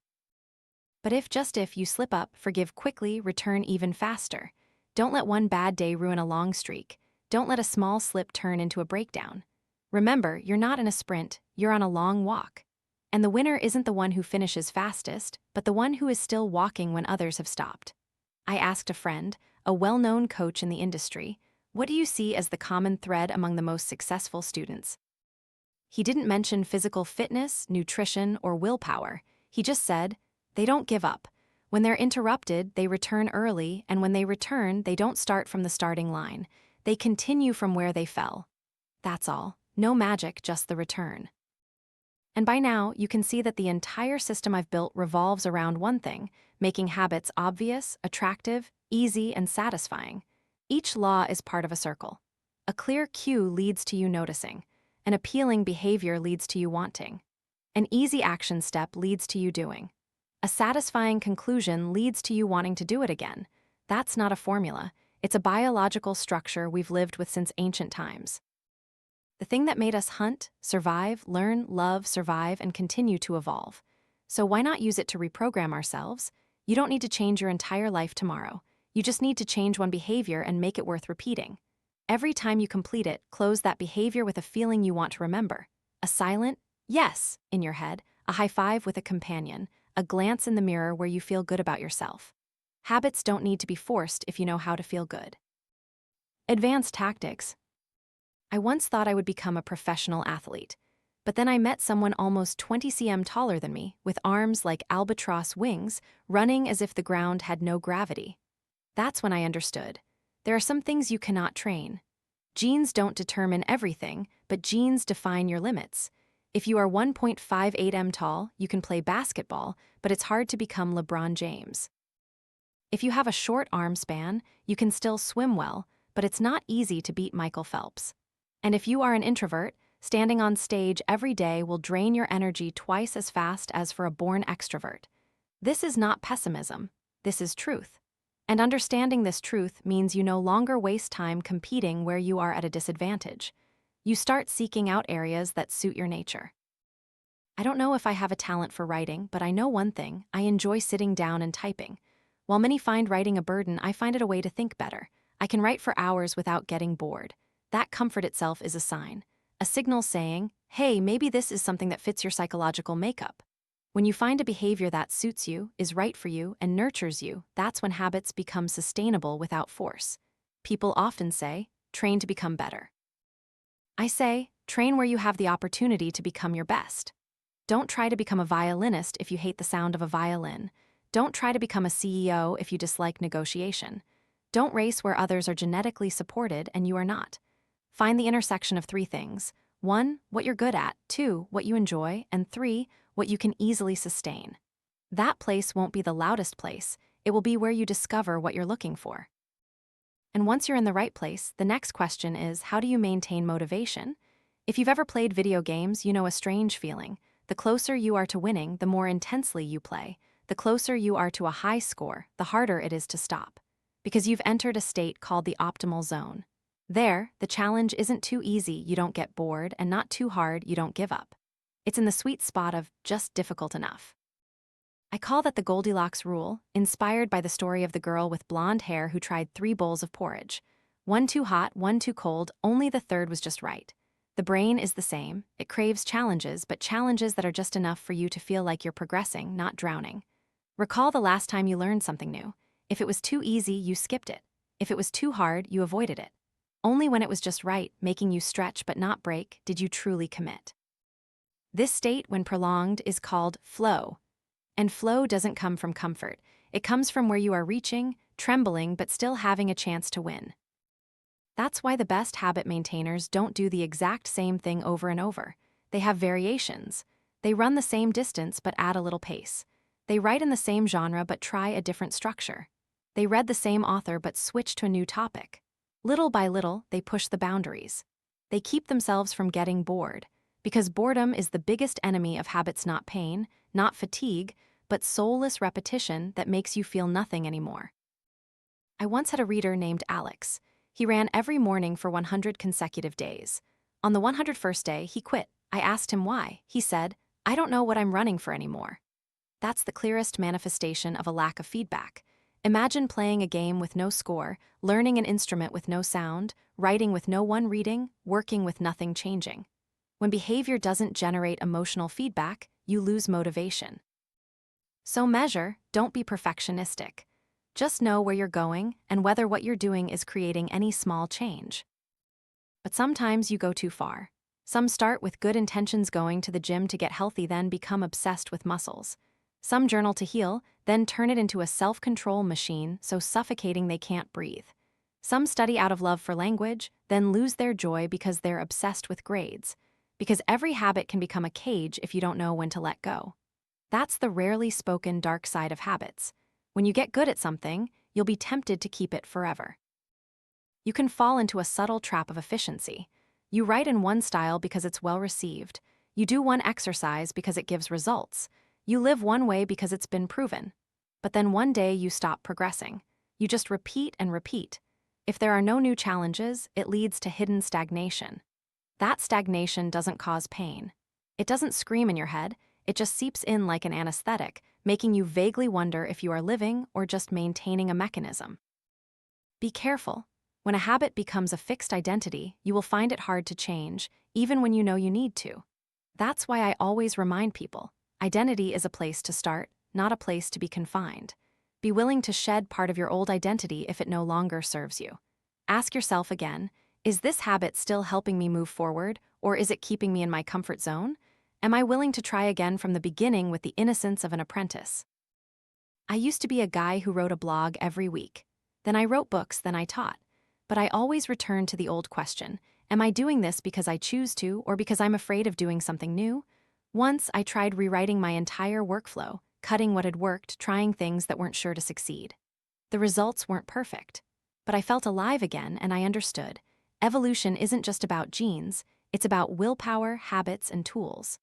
But if you slip up, forgive quickly, return even faster. Don't let one bad day ruin a long streak. Don't let a small slip turn into a breakdown. Remember, you're not in a sprint, you're on a long walk. And the winner isn't the one who finishes fastest, but the one who is still walking when others have stopped. I asked a friend, a well-known coach in the industry, what do you see as the common thread among the most successful students? He didn't mention physical fitness, nutrition, or willpower. He just said, they don't give up. When they're interrupted, they return early, and when they return, they don't start from the starting line. They continue from where they fell. That's all. No magic, just the return. And by now, you can see that the entire system I've built revolves around one thing, making habits obvious, attractive, easy, and satisfying. Each law is part of a circle. A clear cue leads to you noticing. An appealing behavior leads to you wanting. An easy action step leads to you doing. A satisfying conclusion leads to you wanting to do it again. That's not a formula. It's a biological structure we've lived with since ancient times. The thing that made us hunt, survive, learn, love, survive, and continue to evolve. So why not use it to reprogram ourselves? You don't need to change your entire life tomorrow. You just need to change one behavior and make it worth repeating. Every time you complete it, close that behavior with a feeling you want to remember. A silent, yes, in your head, a high five with a companion, a glance in the mirror where you feel good about yourself. Habits don't need to be forced if you know how to feel good. Advanced tactics. I once thought I would become a professional athlete, but then I met someone almost 20 cm taller than me, with arms like albatross wings, running as if the ground had no gravity. That's when I understood. There are some things you cannot train. Genes don't determine everything, but genes define your limits. If you are 1.58 m tall, you can play basketball, but it's hard to become LeBron James. If you have a short arm span, you can still swim well, but it's not easy to beat Michael Phelps. And if you are an introvert, standing on stage every day will drain your energy twice as fast as for a born extrovert. This is not pessimism. This is truth. And understanding this truth means you no longer waste time competing where you are at a disadvantage. You start seeking out areas that suit your nature. I don't know if I have a talent for writing, but I know one thing: I enjoy sitting down and typing. While many find writing a burden, I find it a way to think better. I can write for hours without getting bored. That comfort itself is a sign, a signal saying, hey, maybe this is something that fits your psychological makeup. When you find a behavior that suits you, is right for you, and nurtures you, that's when habits become sustainable without force. People often say, train to become better. I say, train where you have the opportunity to become your best. Don't try to become a violinist if you hate the sound of a violin. Don't try to become a CEO if you dislike negotiation. Don't race where others are genetically supported and you are not. Find the intersection of 3 things. 1, what you're good at. 2, what you enjoy. And 3, what you can easily sustain. That place won't be the loudest place. It will be where you discover what you're looking for. And once you're in the right place, the next question is, how do you maintain motivation? If you've ever played video games, you know a strange feeling. The closer you are to winning, the more intensely you play. The closer you are to a high score, the harder it is to stop. Because you've entered a state called the optimal zone. There, the challenge isn't too easy, you don't get bored, and not too hard, you don't give up. It's in the sweet spot of just difficult enough. I call that the Goldilocks rule, inspired by the story of the girl with blonde hair who tried 3 bowls of porridge. One too hot, one too cold, only the third was just right. The brain is the same. It craves challenges, but challenges that are just enough for you to feel like you're progressing, not drowning. Recall the last time you learned something new. If it was too easy, you skipped it. If it was too hard, you avoided it. Only when it was just right, making you stretch but not break, did you truly commit. This state, when prolonged, is called flow. And flow doesn't come from comfort. It comes from where you are reaching, trembling, but still having a chance to win. That's why the best habit maintainers don't do the exact same thing over and over. They have variations. They run the same distance but add a little pace. They write in the same genre but try a different structure. They read the same author but switch to a new topic. Little by little, they push the boundaries. They keep themselves from getting bored, because boredom is the biggest enemy of habits, not pain, not fatigue, but soulless repetition that makes you feel nothing anymore. I once had a reader named Alex. He ran every morning for 100 consecutive days. On the 101st day, he quit. I asked him why. He said, "I don't know what I'm running for anymore." That's the clearest manifestation of a lack of feedback. Imagine playing a game with no score, learning an instrument with no sound, writing with no one reading, working with nothing changing. When behavior doesn't generate emotional feedback, you lose motivation. So measure, don't be perfectionistic. Just know where you're going and whether what you're doing is creating any small change. But sometimes you go too far. Some start with good intentions, going to the gym to get healthy, then become obsessed with muscles. Some journal to heal, then turn it into a self-control machine so suffocating they can't breathe. Some study out of love for language, then lose their joy because they're obsessed with grades. Because every habit can become a cage if you don't know when to let go. That's the rarely spoken dark side of habits. When you get good at something, you'll be tempted to keep it forever. You can fall into a subtle trap of efficiency. You write in one style because it's well received. You do one exercise because it gives results. You live one way because it's been proven. But then one day you stop progressing. You just repeat and repeat. If there are no new challenges, it leads to hidden stagnation. That stagnation doesn't cause pain. It doesn't scream in your head. It just seeps in like an anesthetic, making you vaguely wonder if you are living or just maintaining a mechanism. Be careful. When a habit becomes a fixed identity, you will find it hard to change, even when you know you need to. That's why I always remind people, identity is a place to start, not a place to be confined. Be willing to shed part of your old identity if it no longer serves you. Ask yourself again, is this habit still helping me move forward, or is it keeping me in my comfort zone? Am I willing to try again from the beginning with the innocence of an apprentice? I used to be a guy who wrote a blog every week. Then I wrote books, then I taught. But I always returned to the old question, am I doing this because I choose to or because I'm afraid of doing something new? Once I tried rewriting my entire workflow, cutting what had worked, trying things that weren't sure to succeed. The results weren't perfect. But I felt alive again and I understood. Evolution isn't just about genes, it's about willpower, habits, and tools.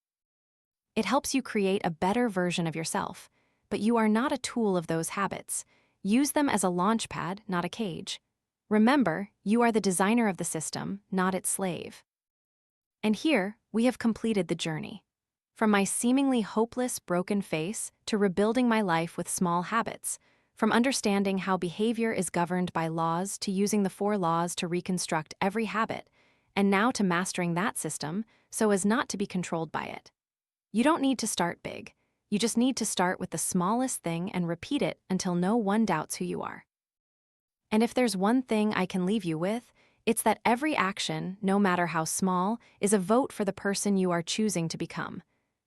It helps you create a better version of yourself, but you are not a tool of those habits. Use them as a launch pad, not a cage. Remember, you are the designer of the system, not its slave. And here, we have completed the journey. From my seemingly hopeless, broken face to rebuilding my life with small habits, from understanding how behavior is governed by laws to using the 4 laws to reconstruct every habit, and now to mastering that system so as not to be controlled by it. You don't need to start big. You just need to start with the smallest thing and repeat it until no one doubts who you are. And if there's one thing I can leave you with, it's that every action, no matter how small, is a vote for the person you are choosing to become.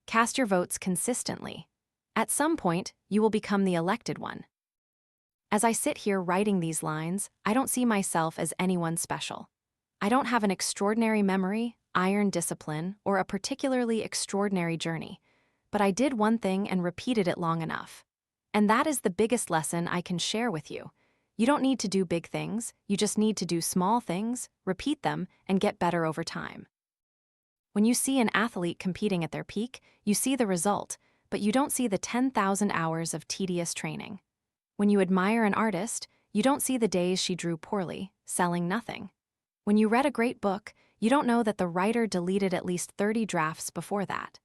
Cast your votes consistently. At some point, you will become the elected one. As I sit here writing these lines, I don't see myself as anyone special. I don't have an extraordinary memory, iron discipline, or a particularly extraordinary journey. But I did one thing and repeated it long enough. And that is the biggest lesson I can share with you. You don't need to do big things, you just need to do small things, repeat them, and get better over time. When you see an athlete competing at their peak, you see the result, but you don't see the 10,000 hours of tedious training. When you admire an artist, you don't see the days she drew poorly, selling nothing. When you read a great book, you don't know that the writer deleted at least 30 drafts before that.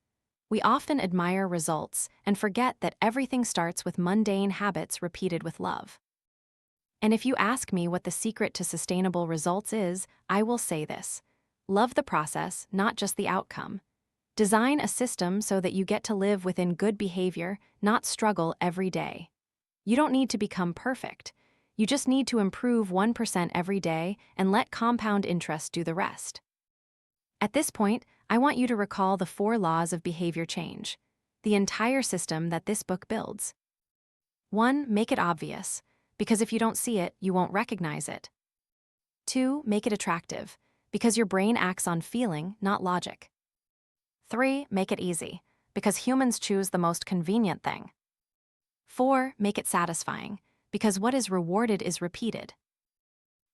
We often admire results and forget that everything starts with mundane habits repeated with love. And if you ask me what the secret to sustainable results is, I will say this. Love the process, not just the outcome. Design a system so that you get to live within good behavior, not struggle every day. You don't need to become perfect. You just need to improve 1% every day and let compound interest do the rest. At this point, I want you to recall the 4 laws of behavior change, the entire system that this book builds. 1. Make it obvious, because if you don't see it, you won't recognize it. 2. Make it attractive, because your brain acts on feeling, not logic. 3. Make it easy, because humans choose the most convenient thing. 4. Make it satisfying, because what is rewarded is repeated.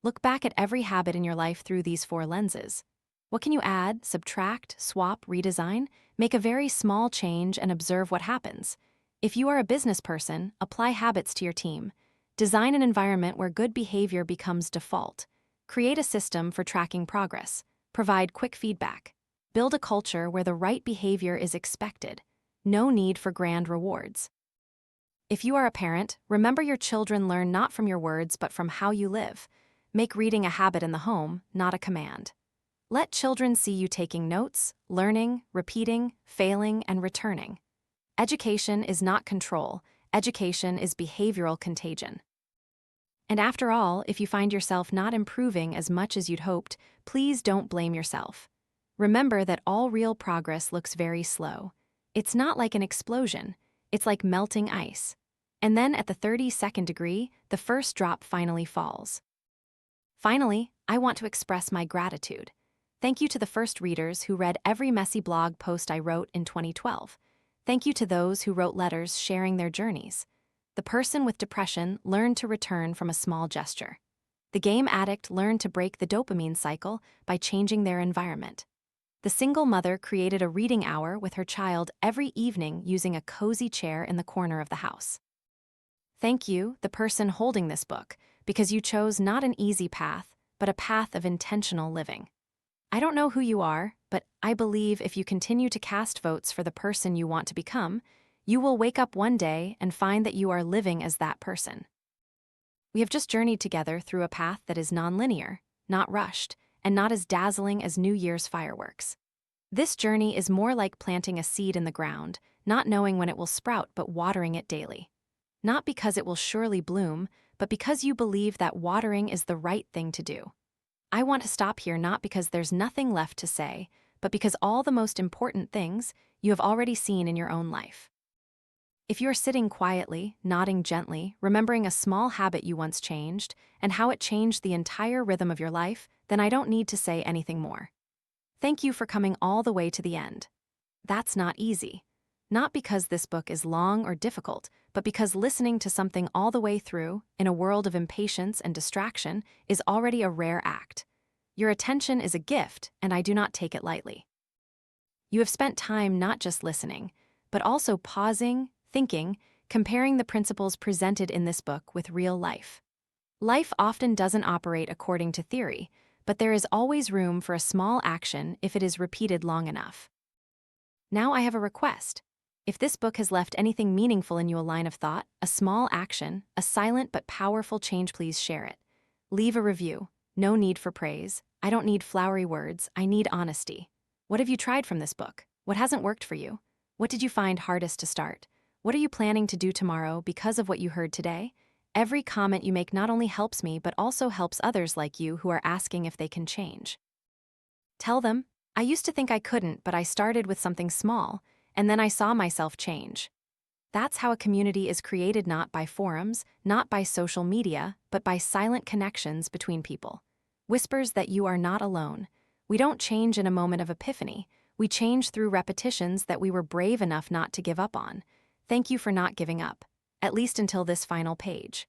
Look back at every habit in your life through these 4 lenses. What can you add, subtract, swap, redesign? Make a very small change and observe what happens. If you are a business person, apply habits to your team. Design an environment where good behavior becomes default. Create a system for tracking progress. Provide quick feedback. Build a culture where the right behavior is expected. No need for grand rewards. If you are a parent, remember your children learn not from your words but from how you live. Make reading a habit in the home, not a command. Let children see you taking notes, learning, repeating, failing, and returning. Education is not control. Education is behavioral contagion. And after all, if you find yourself not improving as much as you'd hoped, please don't blame yourself. Remember that all real progress looks very slow. It's not like an explosion. It's like melting ice. And then at the 32nd degree, the first drop finally falls. Finally, I want to express my gratitude. Thank you to the first readers who read every messy blog post I wrote in 2012. Thank you to those who wrote letters sharing their journeys. The person with depression learned to return from a small gesture. The game addict learned to break the dopamine cycle by changing their environment. The single mother created a reading hour with her child every evening using a cozy chair in the corner of the house. Thank you, the person holding this book, because you chose not an easy path, but a path of intentional living. I don't know who you are, but I believe if you continue to cast votes for the person you want to become, you will wake up one day and find that you are living as that person. We have just journeyed together through a path that is non-linear, not rushed, and not as dazzling as New Year's fireworks. This journey is more like planting a seed in the ground, not knowing when it will sprout but watering it daily. Not because it will surely bloom, but because you believe that watering is the right thing to do. I want to stop here not because there's nothing left to say, but because all the most important things you have already seen in your own life. If you're sitting quietly, nodding gently, remembering a small habit you once changed, and how it changed the entire rhythm of your life, then I don't need to say anything more. Thank you for coming all the way to the end. That's not easy. Not because this book is long or difficult, but because listening to something all the way through, in a world of impatience and distraction, is already a rare act. Your attention is a gift, and I do not take it lightly. You have spent time not just listening, but also pausing, thinking, comparing the principles presented in this book with real life. Life often doesn't operate according to theory, but there is always room for a small action if it is repeated long enough. Now I have a request. If this book has left anything meaningful in you, a line of thought, a small action, a silent but powerful change, please share it. Leave a review. No need for praise. I don't need flowery words. I need honesty. What have you tried from this book? What hasn't worked for you? What did you find hardest to start? What are you planning to do tomorrow because of what you heard today? Every comment you make not only helps me, but also helps others like you who are asking if they can change. Tell them, I used to think I couldn't, but I started with something small, and then I saw myself change. That's how a community is created, not by forums, not by social media, but by silent connections between people. Whispers that you are not alone. We don't change in a moment of epiphany. We change through repetitions that we were brave enough not to give up on. Thank you for not giving up, at least until this final page.